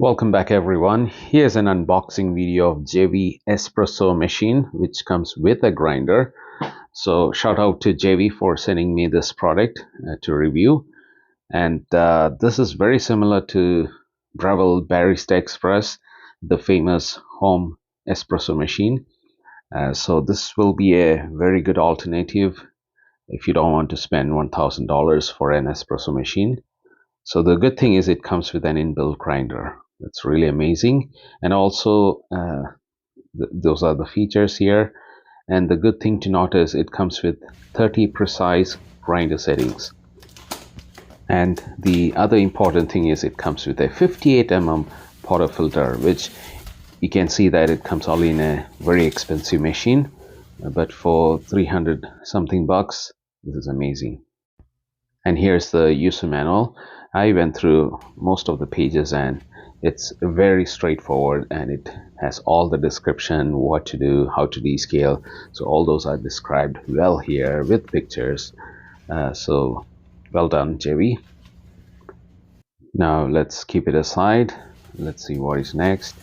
Welcome back everyone. Here's an unboxing video of Gevi Espresso machine which comes with a grinder. So shout out to Gevi for sending me this product to review. And this is very similar to Breville Barista Express, the famous home espresso machine. So this will be a very good alternative if you don't want to spend $1,000 for an espresso machine. So the good thing is it comes with an inbuilt grinder. That's really amazing. And also those are the features here. And the good thing to notice, it comes with 30 precise grinder settings. And the other important thing is it comes with a 58 mm portafilter, which you can see that it comes all in a very expensive machine, but for 300 something bucks, this is amazing. And here's the user manual. I went through most of the pages and it's very straightforward, and it has all the description, what to do, how to descale. So all those are described well here with pictures. So well done, Gevi. Now let's keep it aside. Let's see what is next.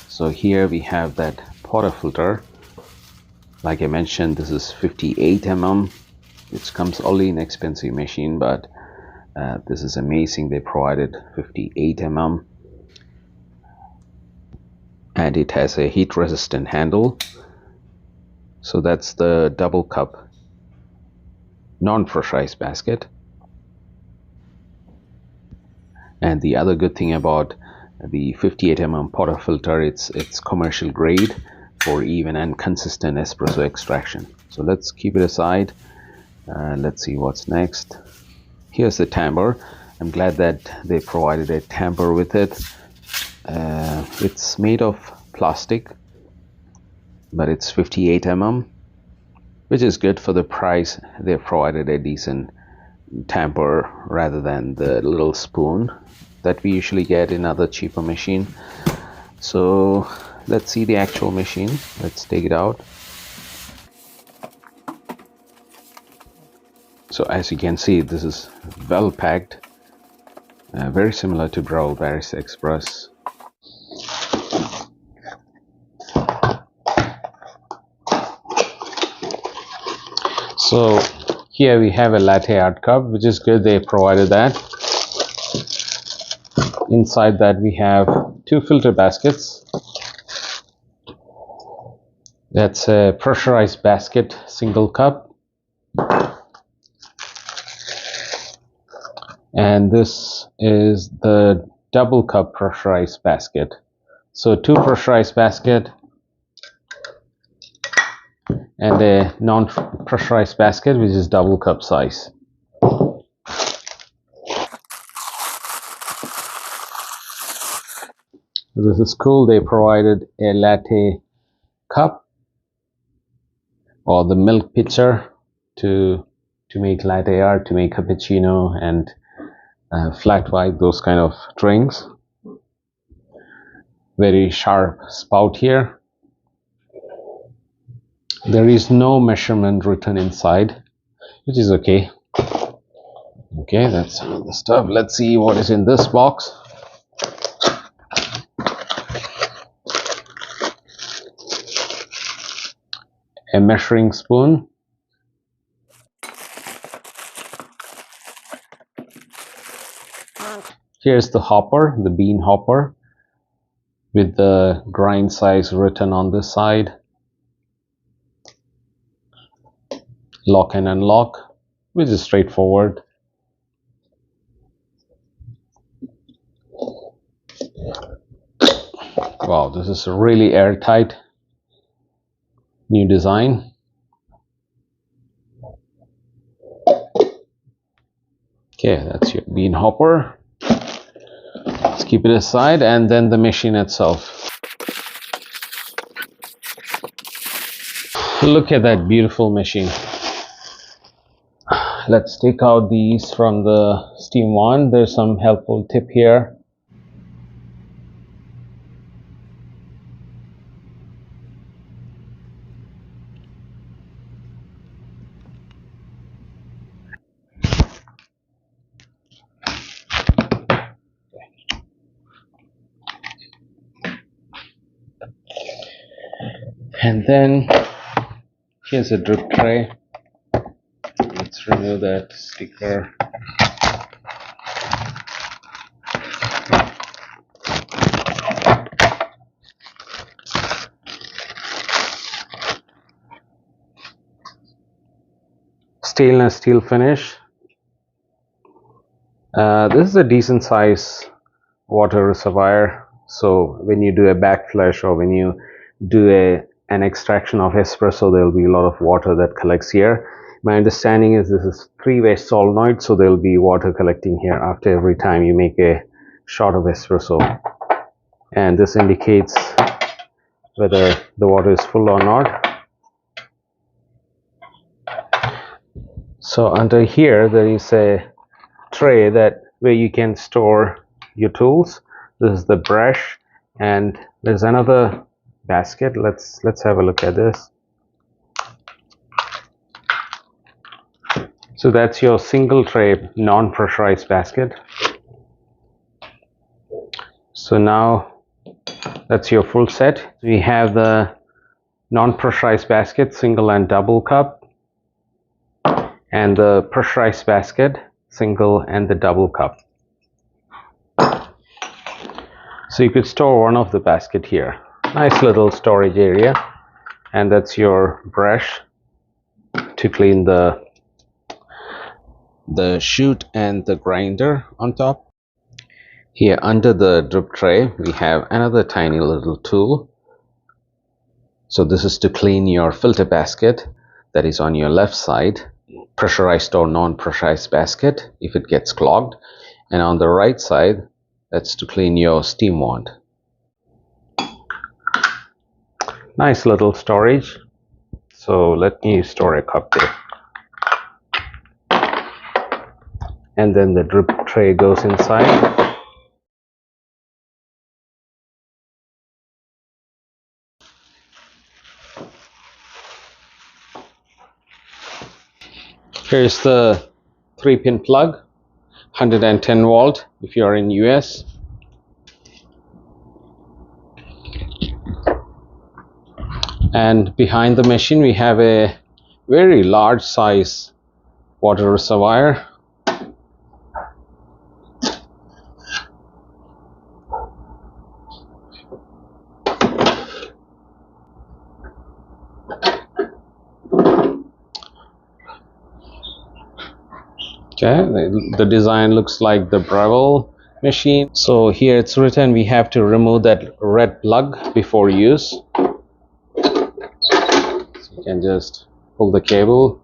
So here we have that portafilter. Like I mentioned, this is 58 mm, which comes only in expensive machine, but this is amazing. They provided 58 mm. And it has a heat resistant handle. So that's the double cup non-pressurized basket. And the other good thing about the 58 mm portafilter, it's commercial grade for even and consistent espresso extraction. So let's keep it aside. Let's see what's next. Here's the tamper. I'm glad that they provided a tamper with it. It's made of plastic, but it's 58 mm, which is good for the price. They provided a decent tamper rather than the little spoon that we usually get in other cheaper machine. So let's see the actual machine. Let's take it out. So as you can see, this is well packed, very similar to Breville Barista Express. So here we have a latte art cup, which is good. They provided that. Inside that we have two filter baskets. That's a pressurized basket, single cup. And this is the double cup pressurized basket. So two pressurized basket and a non-pressurized basket, which is double cup size. This is cool. They provided a latte cup or the milk pitcher to make latte art, to make cappuccino and flat white, those kind of drinks. Very sharp spout here. There is no measurement written inside, which is okay. Okay, that's the stuff. Let's see what is in this box. A measuring spoon. Here's the hopper, the bean hopper, with the grind size written on this side. Lock and unlock, which is straightforward. Wow, this is really airtight. New design. Okay, that's your bean hopper. Let's keep it aside, and then the machine itself. Look at that beautiful machine. Let's take out these from the steam wand. There's some helpful tip here. And then here's a drip tray. Let's remove that sticker. Stainless steel finish. This is a decent size water reservoir, so when you do a backflush or when you do an extraction of espresso, there will be a lot of water that collects here. My understanding is this is three-way solenoid, so there will be water collecting here after every time you make a shot of espresso, and this indicates whether the water is full or not. So under here there is a tray where you can store your tools. This is the brush, and there's another basket. Let's have a look at this. So that's your single tray non-pressurized basket. So now that's your full set. We have the non-pressurized basket, single and double cup, and the pressurized basket, single and the double cup. So you could store one of the basket here. Nice little storage area. And that's your brush to clean the chute and the grinder on top. Here under the drip tray we have another tiny little tool. So this is to clean your filter basket that is on your left side, pressurized or non-pressurized basket if it gets clogged, and on the right side that's to clean your steam wand. Nice little storage. So let me store a cup there. And then the drip tray goes inside. Here's the 3-pin plug, 110 volt if you are in US. And behind the machine we have a very large size water reservoir. Okay, the design looks like the Breville machine. So here it's written we have to remove that red plug before use. So you can just pull the cable.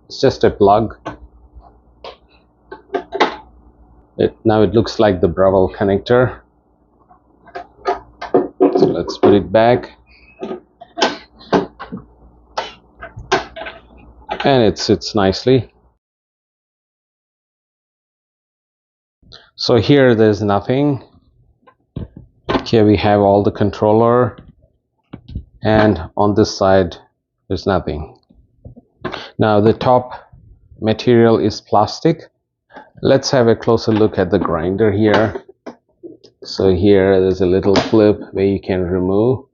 It's just a plug. Now it looks like the Breville connector. So let's put it back. And it sits nicely. So here there's nothing. Here we have all the controller, and on this side there's nothing. Now the top material is plastic. Let's have a closer look at the grinder here. So here there's a little clip where you can remove.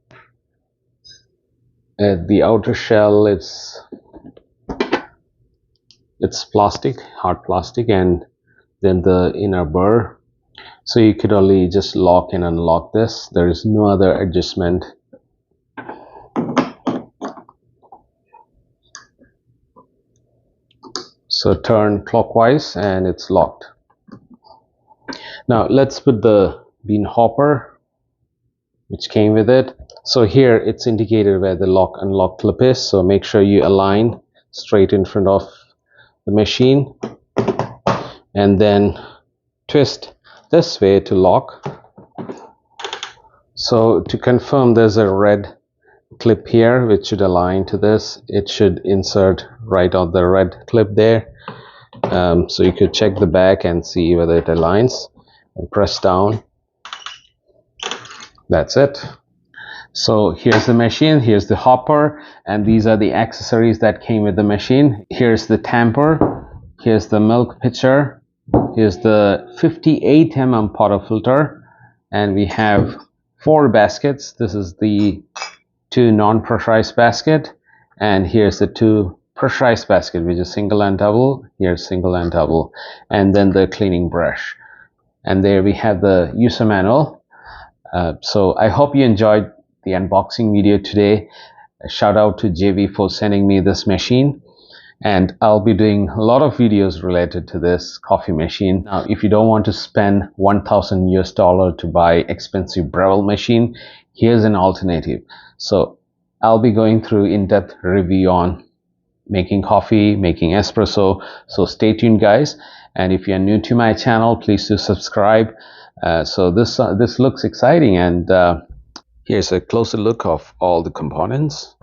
At the outer shell it's plastic, hard plastic, and then the inner burr. So you could only just lock and unlock this. There is no other adjustment. So turn clockwise and it's locked. Now let's put the bean hopper which came with it. So here it's indicated where the lock unlock clip is, so make sure you align straight in front of the machine and then twist this way to lock. So to confirm, there's a red clip here which should align to this. It should insert right on the red clip there. So you could check the back and see whether it aligns and press down. That's it. So here's the machine, here's the hopper, and these are the accessories that came with the machine. Here's the tamper, here's the milk pitcher, here's the 58 portafilter, and we have 4 baskets. This is the two non-pressurized basket, and here's the two pressurized basket, which is single and double. Here's single and double, and then the cleaning brush. And there we have the user manual. So I hope you enjoyed the unboxing video today. A shout out to Gevi for sending me this machine, and I'll be doing a lot of videos related to this coffee machine. Now, if you don't want to spend $1,000 to buy expensive Breville machine, here's an alternative. So I'll be going through in-depth review on making coffee, making espresso. So stay tuned, guys. And if you're new to my channel, please do subscribe. So this looks exciting, and here's a closer look of all the components.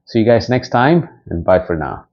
See you guys next time, and bye for now.